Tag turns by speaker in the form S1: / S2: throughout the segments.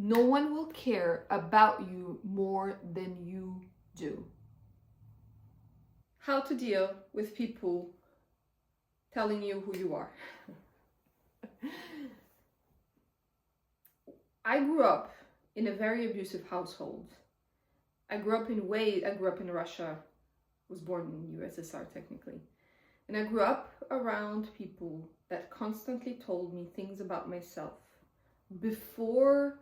S1: No one will care about you more than you do. How to deal with people telling you who you are. I grew up in a very abusive household. I grew up in Russia, was born in USSR technically. And I grew up around people that constantly told me things about myself before,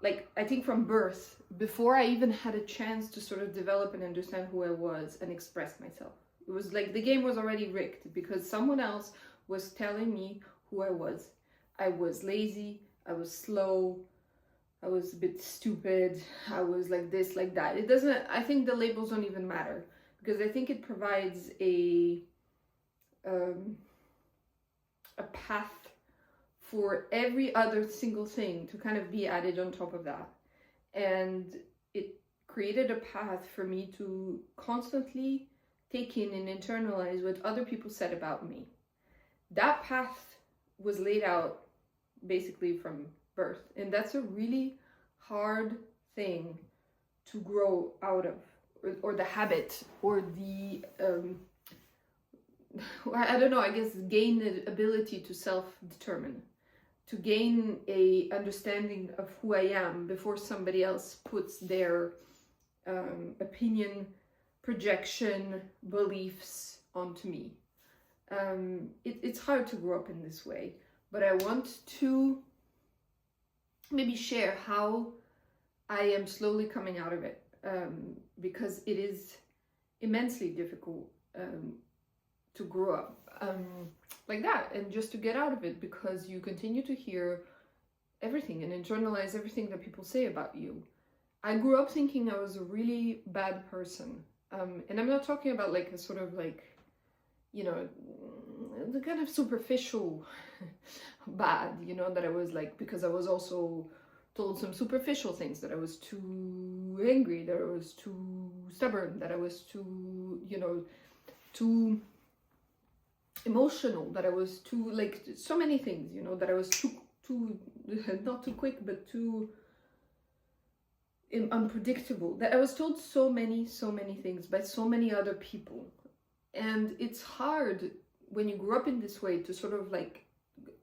S1: like, I think from birth, before I even had a chance to sort of develop and understand who I was and express myself. It was like the game was already rigged because someone else was telling me who I was. I was lazy, I was slow, I was a bit stupid, I was like this, like that. It doesn't, I think the labels don't even matter because I think it provides a path for every other single thing to kind of be added on top of that. And it created a path for me to constantly take in and internalize what other people said about me. That path was laid out basically from birth, and that's a really hard thing to grow out of, or the habit, or the I don't know, I guess gain the ability to self-determine, to gain a understanding of who I am before somebody else puts their opinion, projection, beliefs onto me. It's hard to grow up in this way, but I want to maybe share how I am slowly coming out of it, because it is immensely difficult to grow up like that, and just to get out of it, because you continue to hear everything and internalize everything that people say about you. I grew up thinking I was a really bad person, and I'm not talking about like a sort of like, you know, the kind of superficial bad, you know, that I was like, because I was also told some superficial things, that I was too angry, that I was too stubborn, that I was too, you know, too emotional, that I was too, like, so many things, you know, that I was too not too quick, but too unpredictable, that I was told so many things by so many other people. And it's hard when you grow up in this way to sort of like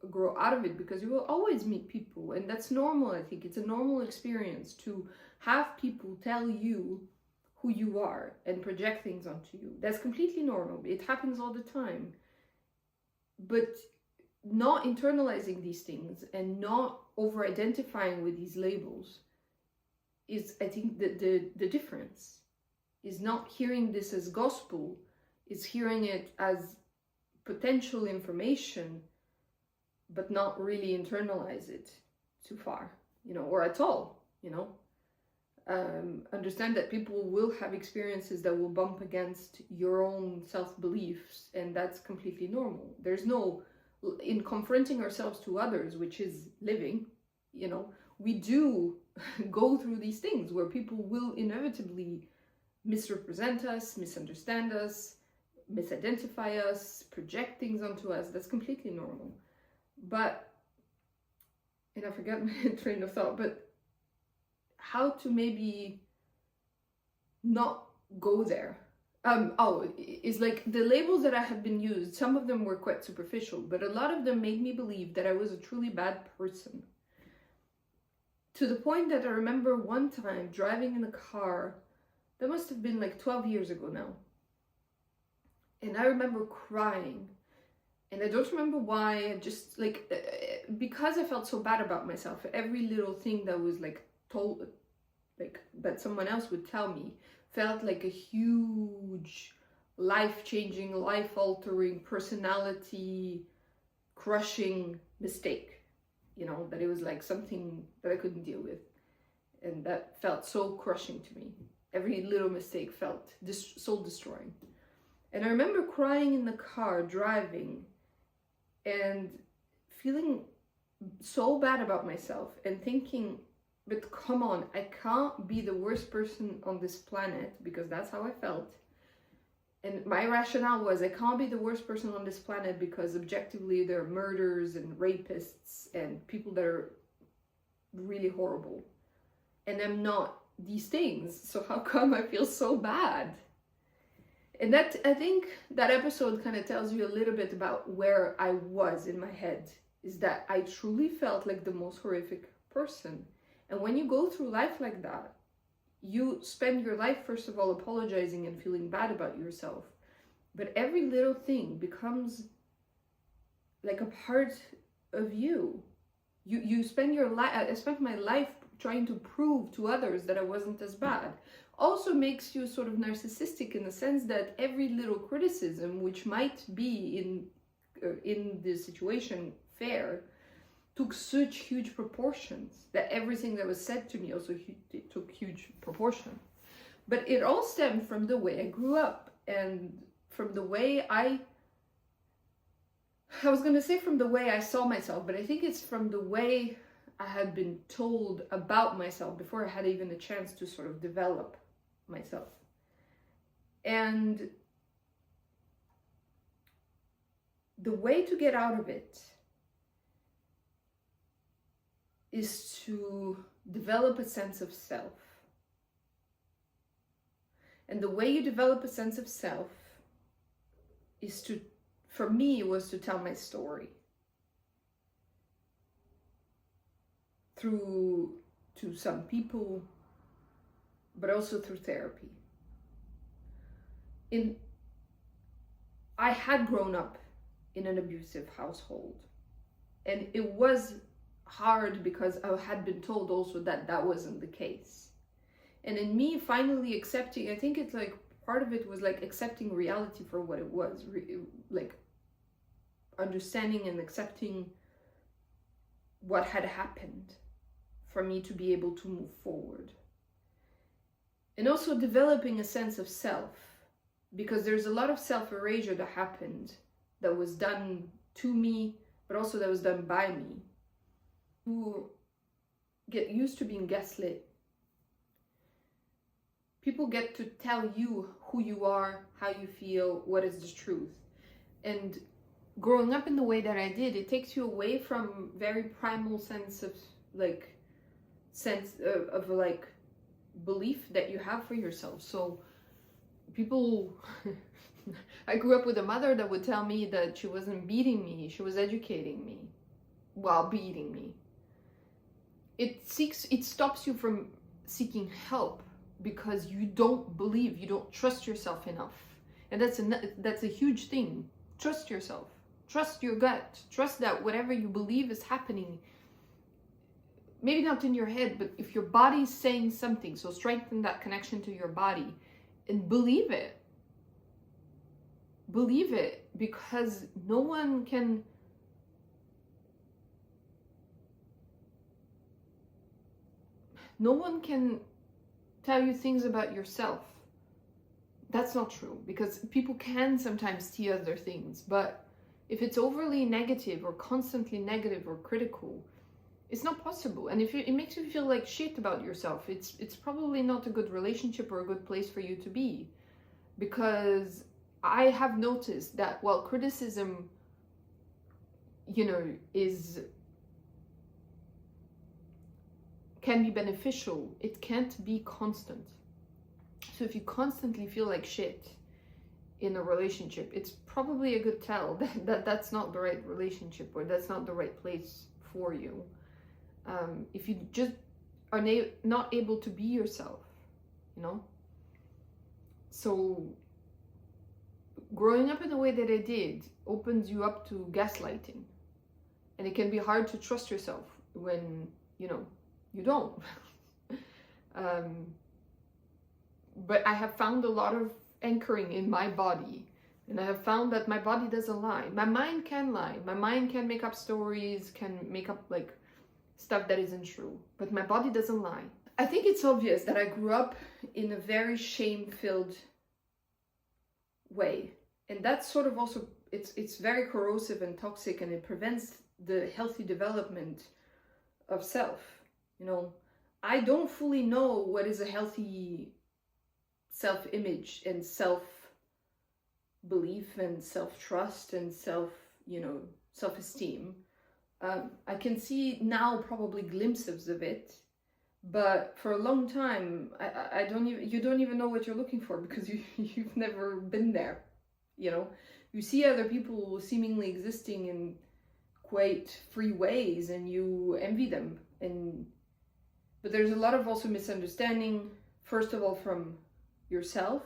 S1: grow out of it, because you will always meet people, and that's normal. I think it's a normal experience to have people tell you who you are and project things onto you. That's completely normal. It happens all the time. But not internalizing these things and not over identifying with these labels is, I think, the difference. Is not hearing this as gospel, is hearing it as potential information, but not really internalize it too far, you know, or at all, you know. Understand that people will have experiences that will bump against your own self-beliefs, and that's completely normal. There's no, in confronting ourselves to others, which is living, you know, we do go through these things where people will inevitably misrepresent us, misunderstand us, misidentify us, project things onto us. That's completely normal. But, and I forgot my train of thought, but how to maybe not go there. Is like the labels that I have been used, some of them were quite superficial, but a lot of them made me believe that I was a truly bad person. To the point that I remember one time driving in a car, that must have been like 12 years ago now. And I remember crying, and I don't remember why, just like, because I felt so bad about myself. Every little thing that was like told, like that someone else would tell me, felt like a huge life-changing, life-altering, personality-crushing mistake, you know, that it was like something that I couldn't deal with, and that felt so crushing to me. Every little mistake felt soul-destroying. And I remember crying in the car, driving, and feeling so bad about myself, and thinking, but come on, I can't be the worst person on this planet, because that's how I felt. And my rationale was, I can't be the worst person on this planet because objectively there are murders and rapists and people that are really horrible. And I'm not these things. So how come I feel so bad? And that, I think that episode kind of tells you a little bit about where I was in my head, is that I truly felt like the most horrific person. And when you go through life like that, you spend your life, first of all, apologizing and feeling bad about yourself. But every little thing becomes like a part of you. You spend your life, I spent my life trying to prove to others that I wasn't as bad. Also makes you sort of narcissistic in the sense that every little criticism, which might be in the situation fair, took such huge proportions that everything that was said to me also took huge proportion. But it all stemmed from the way I grew up, and from the way I was going to say from the way I saw myself, but I think it's from the way I had been told about myself before I had even a chance to sort of develop myself. And the way to get out of it is to develop a sense of self. And the way you develop a sense of self is to, for me, was to tell my story through to some people, but also through therapy. I had grown up in an abusive household, and it was hard because I had been told also that that wasn't the case. And in me finally accepting, I think it's like part of it was like accepting reality for what it was, like understanding and accepting what had happened for me to be able to move forward. And also developing a sense of self, because there's a lot of self-erasure that happened, that was done to me, but also that was done by me. You get used to being gaslit. People get to tell you who you are, how you feel, what is the truth. And growing up in the way that I did, it takes you away from very primal sense of like belief that you have for yourself. So people I grew up with a mother that would tell me that she wasn't beating me, she was educating me while beating me. It stops you from seeking help because you don't believe, you don't trust yourself enough. And that's a huge thing. Trust yourself. Trust your gut. Trust that whatever you believe is happening, maybe not in your head, but if your body is saying something, so strengthen that connection to your body and believe it. Believe it, because no one can tell you things about yourself. That's not true, because people can sometimes see other things, but if it's overly negative or constantly negative or critical, it's not possible. And if it makes you feel like shit about yourself, it's probably not a good relationship or a good place for you to be. Because I have noticed that while criticism, can be beneficial, it can't be constant. So if you constantly feel like shit in a relationship, it's probably a good tell that that's not the right relationship, or that's not the right place for you. If you just are not able to be yourself, So growing up in the way that I did opens you up to gaslighting. And it can be hard to trust yourself when, you don't. But I have found a lot of anchoring in my body. And I have found that my body doesn't lie. My mind can lie. My mind can make up stories, can make up like stuff that isn't true. But my body doesn't lie. I think it's obvious that I grew up in a very shame-filled way. And that's sort of also, it's very corrosive and toxic, and it prevents the healthy development of self. I don't fully know what is a healthy self-image and self-belief and self-trust and self-esteem. I can see now probably glimpses of it, but for a long time, I don't even, you don't even know what you're looking for because you've never been there, you know? You see other people seemingly existing in quite free ways and you envy them, but there's a lot of also misunderstanding, first of all from yourself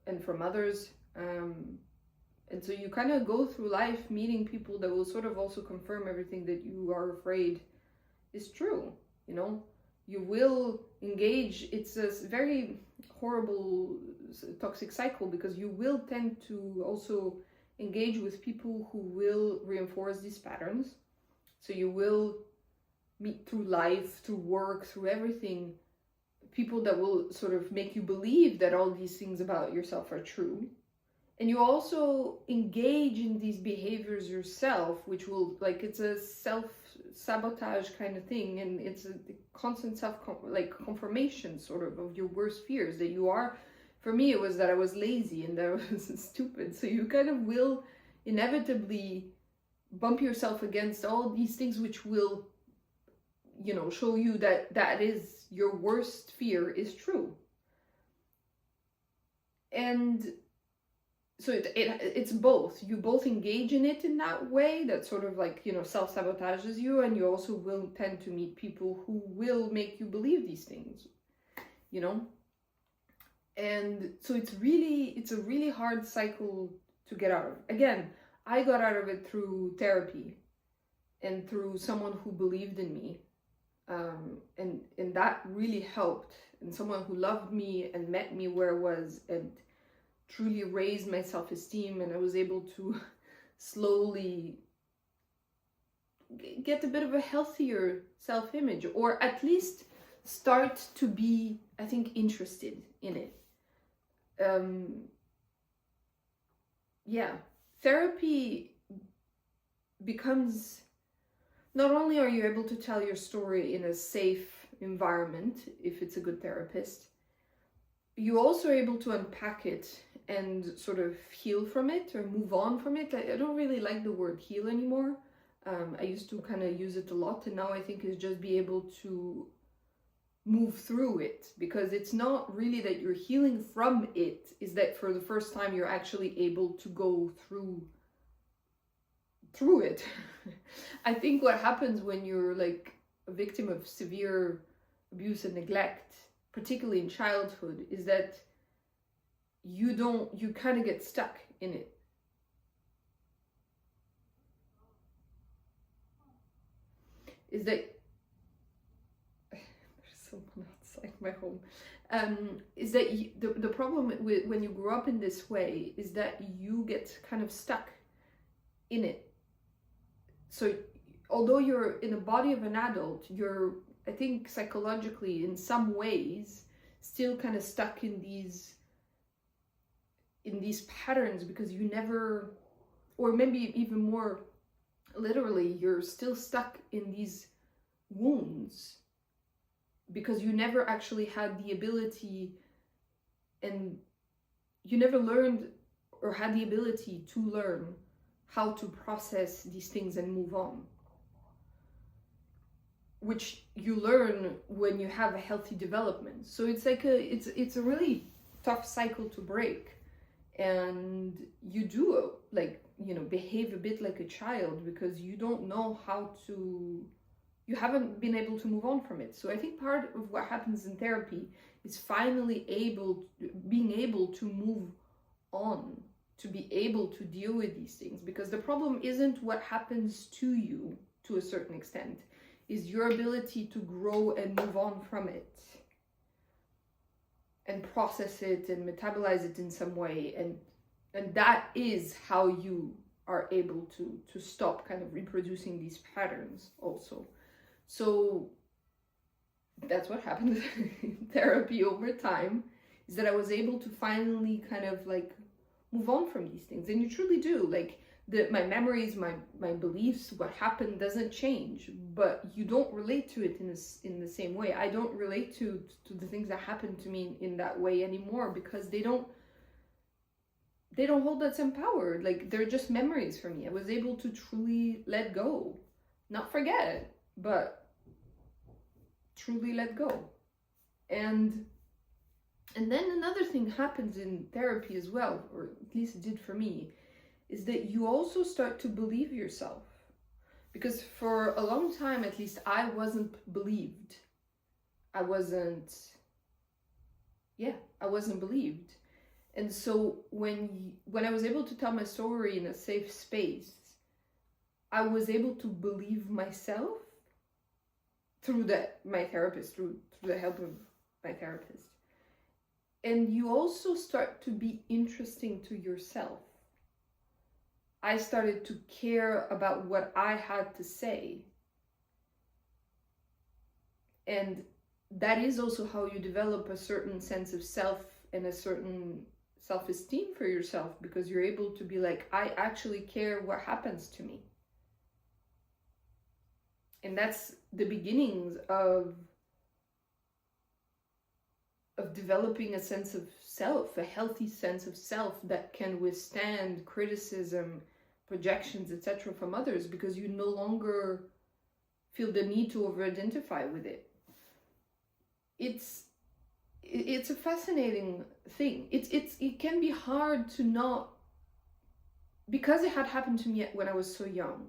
S1: and from others, and so you kind of go through life meeting people that will sort of also confirm everything that you are afraid is true, you know? You will engage, it's a very horrible toxic cycle because you will tend to also engage with people who will reinforce these patterns. So you will meet through life, through work, through everything, people that will sort of make you believe that all these things about yourself are true. And you also engage in these behaviors yourself, which will, like, it's a self-sabotage kind of thing, and it's a constant confirmation sort of your worst fears that you are. For me, it was that I was lazy and that I was stupid. So you kind of will inevitably bump yourself against all these things which will, you know, show you that that is your worst fear is true. And so it's both. You both engage in it in that way that sort of like, you know, self-sabotages you, and you also will tend to meet people who will make you believe these things, you know? And so it's a really hard cycle to get out of. Again, I got out of it through therapy and through someone who believed in me, and that really helped, and someone who loved me and met me where I was and truly raised my self-esteem, and I was able to slowly get a bit of a healthier self-image, or at least start to be, I think, interested in it. Yeah, therapy becomes, not only are you able to tell your story in a safe environment if it's a good therapist, you're also able to unpack it and sort of heal from it or move on from it. I don't really like the word heal anymore. I used to kind of use it a lot, and now I think is just be able to move through it, because it's not really that you're healing from it, is that for the first time you're actually able to go through it. I think what happens when you're like a victim of severe abuse and neglect, particularly in childhood, is that you kind of get stuck in it. Is that there's someone outside my home. Is that the problem with when you grow up in this way is that you get kind of stuck in it. So although you're in the body of an adult, you're, I think, psychologically in some ways still kind of stuck in these patterns, because you never, or maybe even more literally, you're still stuck in these wounds because you never actually had the ability, and you never learned or had the ability to learn how to process these things and move on, which you learn when you have a healthy development. So it's like it's a really tough cycle to break, and you do, like, you know, behave a bit like a child because you don't know how to, you haven't been able to move on from it. So I think part of what happens in therapy is finally being able to move on, to be able to deal with these things, because the problem isn't what happens to you to a certain extent, is your ability to grow and move on from it and process it and metabolize it in some way, and that is how you are able to stop kind of reproducing these patterns also. So that's what happened in therapy over time, is that I was able to finally kind of like move on from these things. And you truly do, like, my memories, my beliefs, what happened doesn't change, but you don't relate to it in the same way. I don't relate to the things that happened to me in that way anymore, because they don't hold that same power. Like, they're just memories for me. I was able to truly let go. not forget it, but truly let go. And then another thing happens in therapy as well, or at least it did for me, is that you also start to believe yourself. Because for a long time, at least, I wasn't believed. I wasn't believed. And so when I was able to tell my story in a safe space, I was able to believe myself through my therapist, through the help of my therapist. And you also start to be interesting to yourself. I started to care about what I had to say. And that is also how you develop a certain sense of self and a certain self-esteem for yourself, because you're able to be like, I actually care what happens to me. And that's the beginnings of developing a sense of self, a healthy sense of self that can withstand criticism, projections, etc. from others, because you no longer feel the need to over-identify with it. It's a fascinating thing. It can be hard to not, because it had happened to me when I was so young.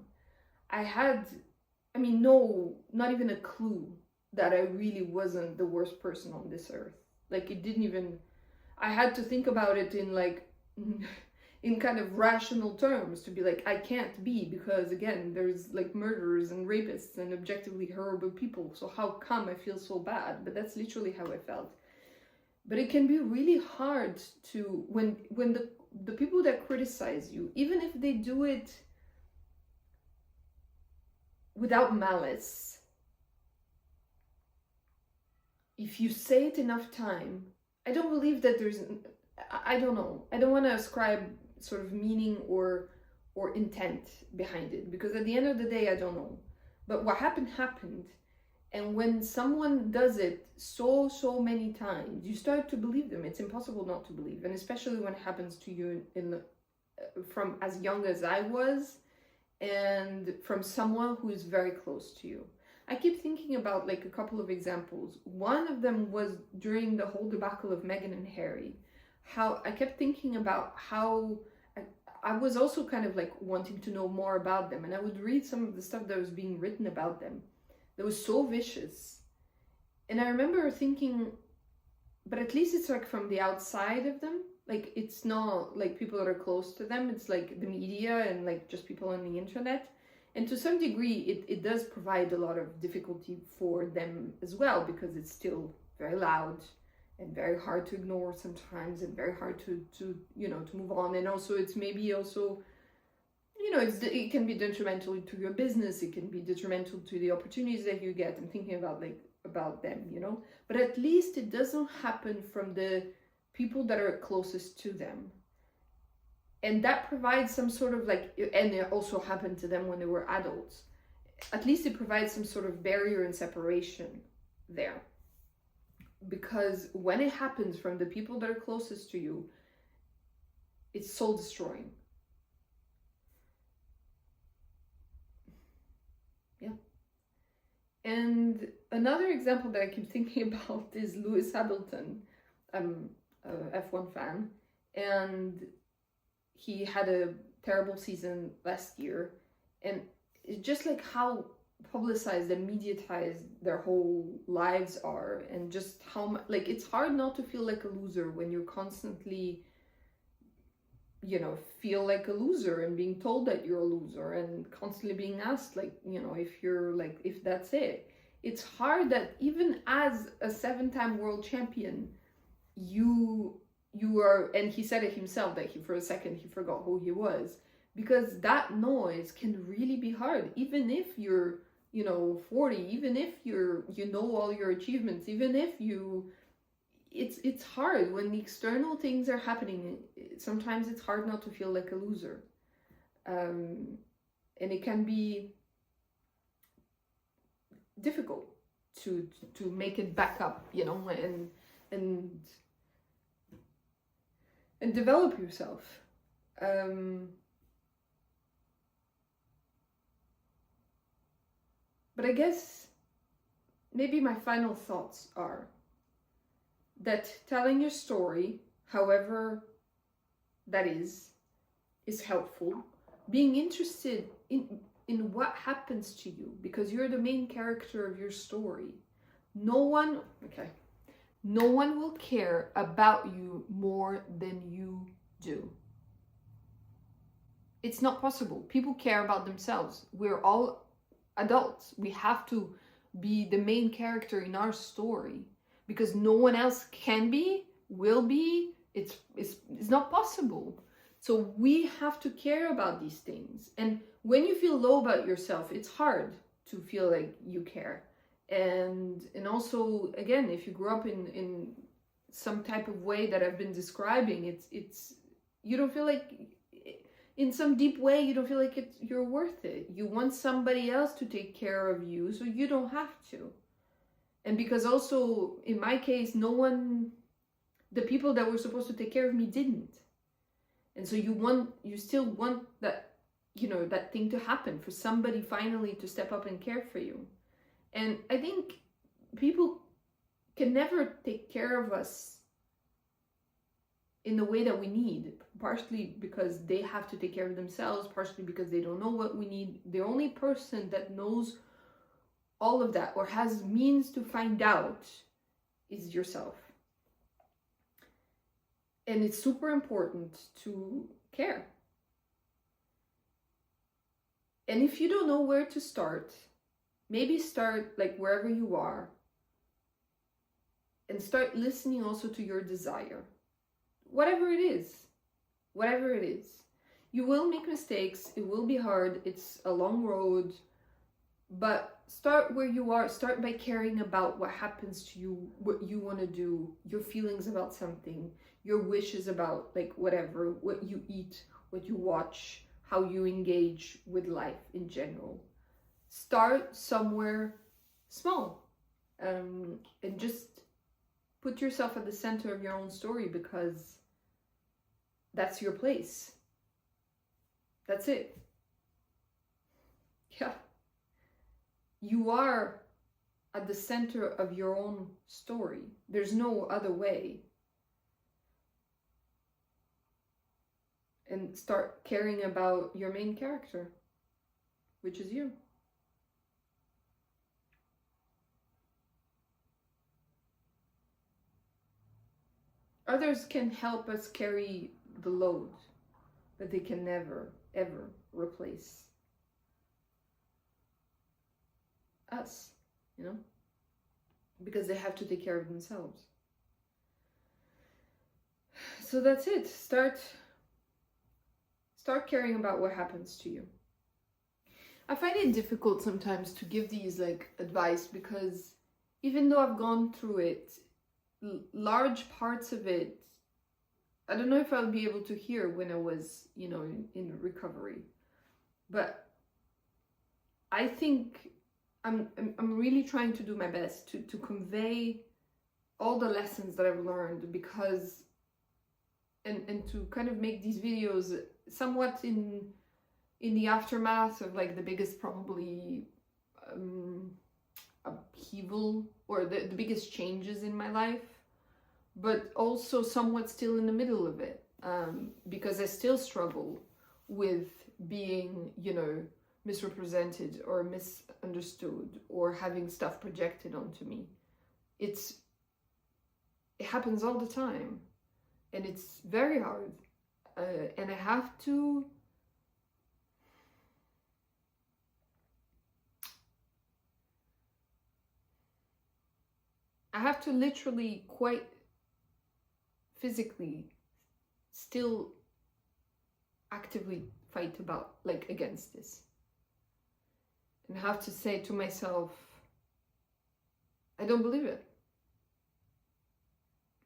S1: Not even a clue that I really wasn't the worst person on this earth. Like, it didn't even, I had to think about it in like, in kind of rational terms, to be like, I can't be, because again, there's like murderers and rapists and objectively horrible people, so how come I feel so bad? But that's literally how I felt. But it can be really hard to, when the people that criticize you, even if they do it without malice, if you say it enough time, I don't believe that I don't know, I don't want to ascribe sort of meaning or intent behind it, because at the end of the day, I don't know. But what happened. And when someone does it so many times, you start to believe them. It's impossible not to believe. And especially when it happens to you from as young as I was, and from someone who is very close to you. I keep thinking about like a couple of examples. One of them was during the whole debacle of Meghan and Harry. How I kept thinking about how I was also kind of like wanting to know more about them. And I would read some of the stuff that was being written about them that was so vicious. And I remember thinking, but at least it's like from the outside of them. Like, it's not like people that are close to them. It's like the media and like just people on the internet. And to some degree, it does provide a lot of difficulty for them as well, because it's still very loud and very hard to ignore sometimes, and very hard to move on. And also, it's maybe also, it can be detrimental to your business. It can be detrimental to the opportunities that you get. I'm thinking about them, but at least it doesn't happen from the people that are closest to them. And that provides some sort of like, and it also happened to them when they were adults. At least it provides some sort of barrier and separation there. Because when it happens from the people that are closest to you, it's soul destroying. Yeah. And another example that I keep thinking about is Lewis Hamilton. I'm a F1 fan, and he had a terrible season last year, and it's just like how publicized and mediatized their whole lives are, and just how like it's hard not to feel like a loser when you're constantly feel like a loser, and being told that you're a loser, and constantly being asked like if that's it. It's hard that even as a 7-time world champion, you are, and he said it himself that for a second he forgot who he was, because that noise can really be hard, even if you're 40, even if you're all your achievements, even if it's hard when the external things are happening. Sometimes it's hard not to feel like a loser, and it can be difficult to make it back up, and develop yourself. But I guess maybe my final thoughts are that telling your story, however that is helpful. Being interested in what happens to you, because you're the main character of your story. No one will care about you more than you do. It's not possible. People care about themselves. We're all adults. We have to be the main character in our story, because no one else can be, will be. It's not possible. So we have to care about these things. And when you feel low about yourself, it's hard to feel like you care. And also, again, if you grew up in some type of way that I've been describing, it's you don't feel like, in some deep way, you don't feel like you're worth it. You want somebody else to take care of you, so you don't have to. And because also, in my case, the people that were supposed to take care of me didn't. And so you still want that, that thing to happen, for somebody finally to step up and care for you. And I think people can never take care of us in the way that we need, partially because they have to take care of themselves, partially because they don't know what we need. The only person that knows all of that, or has means to find out, is yourself. And it's super important to care. And if you don't know where to start, maybe start like wherever you are, and start listening also to your desire. Whatever it is. You will make mistakes, it will be hard, it's a long road, but start where you are. Start by caring about what happens to you, what you want to do, your feelings about something, your wishes about like whatever, what you eat, what you watch, how you engage with life in general. Start somewhere small, and just put yourself at the center of your own story, because that's your place. That's it. Yeah. You are at the center of your own story. There's no other way. And start caring about your main character, which is you. Others can help us carry the load, but they can never, ever replace us, because they have to take care of themselves. So that's it. Start caring about what happens to you. I find it difficult sometimes to give these like advice, because even though I've gone through it, large parts of it, I don't know if I'll be able to hear when I was, in recovery. But I think I'm really trying to do my best to convey all the lessons that I've learned, because and to kind of make these videos somewhat in the aftermath of like the biggest probably upheaval, or the biggest changes in my life, but also somewhat still in the middle of it, because I still struggle with being, misrepresented or misunderstood, or having stuff projected onto me. It happens all the time, and it's very hard, and I have to literally quite physically still actively fight against this, and have to say to myself, I don't believe it.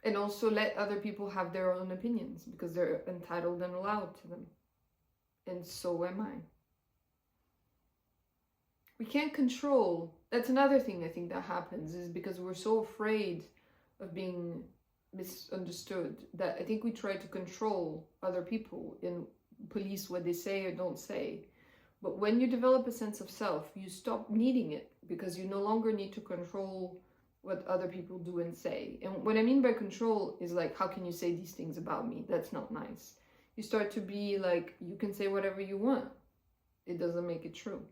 S1: And also let other people have their own opinions, because they're entitled and allowed to them. And so am I. We can't control. That's another thing I think that happens, is because we're so afraid of being misunderstood that I think we try to control other people and police what they say or don't say. But when you develop a sense of self, you stop needing it. because you no longer need to control what other people do and say. And what I mean by control is like, how can you say these things about me? That's not nice. You start to be like, you can say whatever you want. It doesn't make it true.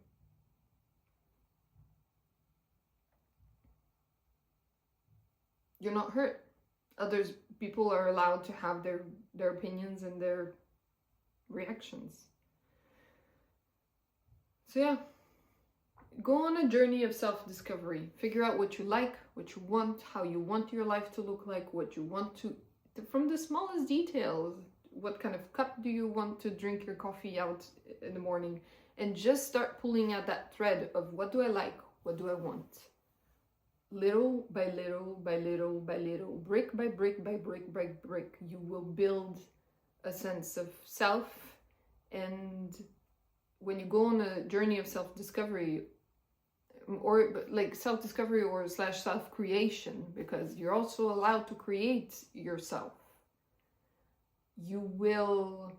S1: You're not hurt. People are allowed to have their opinions and their reactions. So yeah, go on a journey of self-discovery. Figure out what you like, what you want, how you want your life to look like, what you want to, from the smallest details. What kind of cup do you want to drink your coffee out in the morning? And just start pulling at that thread of, what do I like? What do I want? Little by little by little by little, brick by brick by brick by brick, you will build a sense of self. And when you go on a journey of self-discovery, or like self-discovery or slash self-creation, because you're also allowed to create yourself, you will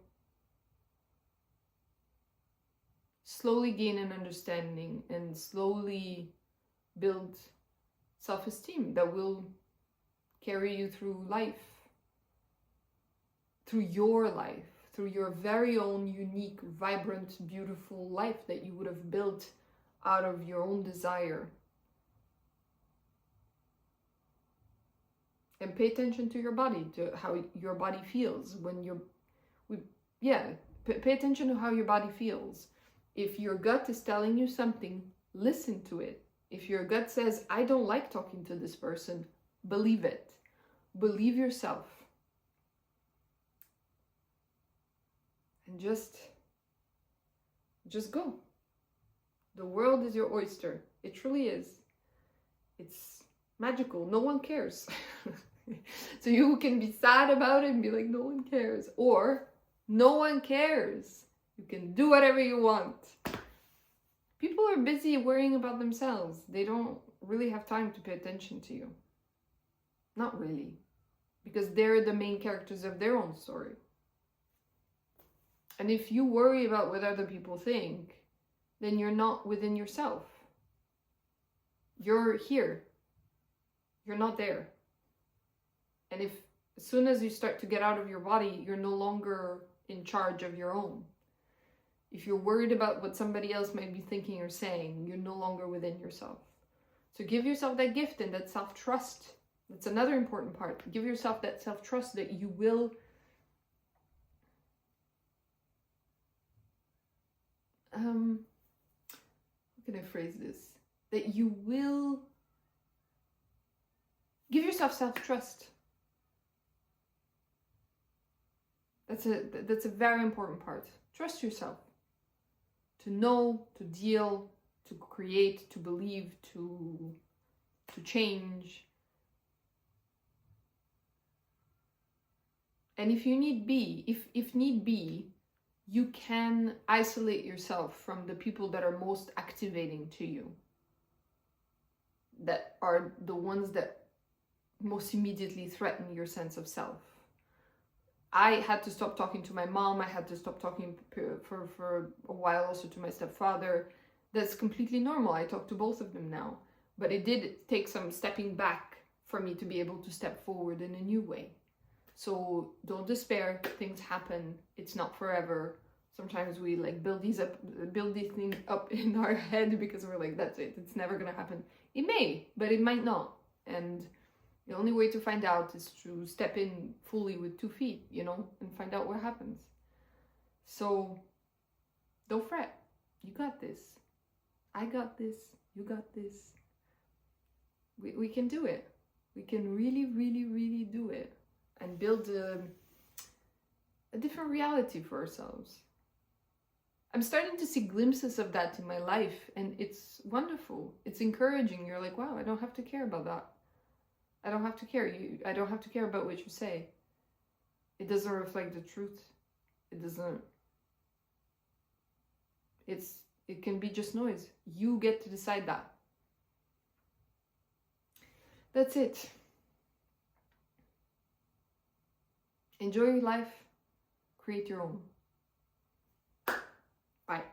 S1: slowly gain an understanding and slowly build self-esteem that will carry you through life, through your very own unique, vibrant, beautiful life that you would have built out of your own desire. And pay attention to your body, to how your body feels when pay attention to how your body feels. If your gut is telling you something, listen to it. If your gut says, I don't like talking to this person, believe it. Believe yourself. And just go. The world is your oyster. It truly is. It's magical. No one cares. So you can be sad about it and be like, no one cares. Or, no one cares. You can do whatever you want. People are busy worrying about themselves. They don't really have time to pay attention to you. Not really. Because they're the main characters of their own story. And if you worry about what other people think, then you're not within yourself. You're here. You're not there. And if as soon as you start to get out of your body, you're no longer in charge of your own. If you're worried about what somebody else might be thinking or saying, you're no longer within yourself. So give yourself that gift and that self-trust. That's another important part. Give yourself that self-trust that you will how can I phrase this? That you will give yourself self-trust. That's a very important part. Trust yourself. To know, to deal, to create, to believe, to change. And if need be, you can isolate yourself from the people that are most activating to you. That are the ones that most immediately threaten your sense of self. I had to stop talking to my mom. I had to stop talking for a while also to my stepfather. That's completely normal. I talk to both of them now. But it did take some stepping back for me to be able to step forward in a new way. So don't despair. Things happen. It's not forever. Sometimes we like build these things up in our head because we're like, that's it. It's never gonna happen. It may, but it might not. And the only way to find out is to step in fully with 2 feet, and find out what happens. So don't fret. You got this. I got this. You got this. We can do it. We can really, really, really do it. And build a different reality for ourselves. I'm starting to see glimpses of that in my life, and it's wonderful. It's encouraging. You're like, wow, I don't have to care about that. I don't have to care. I don't have to care about what you say. It doesn't reflect the truth. It doesn't. It can be just noise. You get to decide that. That's it. Enjoy your life. Create your own. Bye.